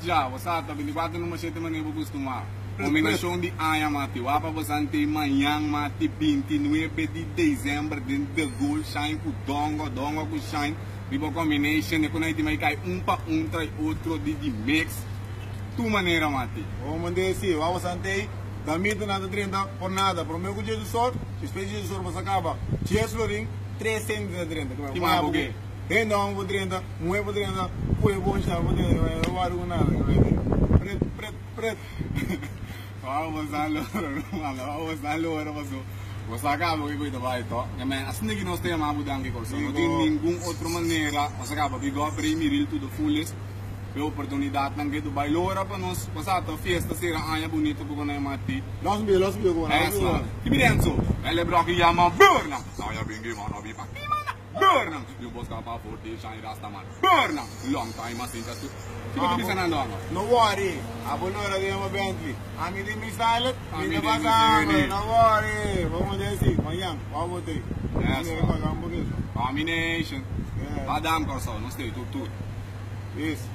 já, você sabe, 24 numa 7 maneira para costumar. Combinação de aia, mati. Wapa você tem manhã, mati, 29 de dezembro, dentro de gold shine, com dongo com shine. Tipo combination, e quando a gente vai cair para trai outro de mix. Tu maneira, mati. Vamos dizer assim, vamos sentir, da mita nada 30 por nada. Para o meu dia do sol, espécie de sol você acaba. Cheio florim, 330. Que mais porque? Então, por 30, moe por 30, foi bom estar por 30, não vai nada. Preto. Vamos a loura, você acaba que cuida vai to. Mas assim que nós temos a mudar aqui coisa. Não tem nenhuma outra maneira. Você acaba que go primeiro tudo fullest. A oportunidade não que do bailora para nós. Você a festa será aia bonita porque não é mati. Los mil como é só. Que bilenso. Ele bloco e ama burna. Aia bingi mano bi pa. Burna. Eu vou buscar para forte shine rasta man. Burna. Long time assim tá tu. Tipo que você não No worry. A bolora de uma Bentley. A mim de silent. Me no worry. Vamos dizer assim, amanhã, vamos ter. Combination. Madame Corso, não sei, tudo. Isso.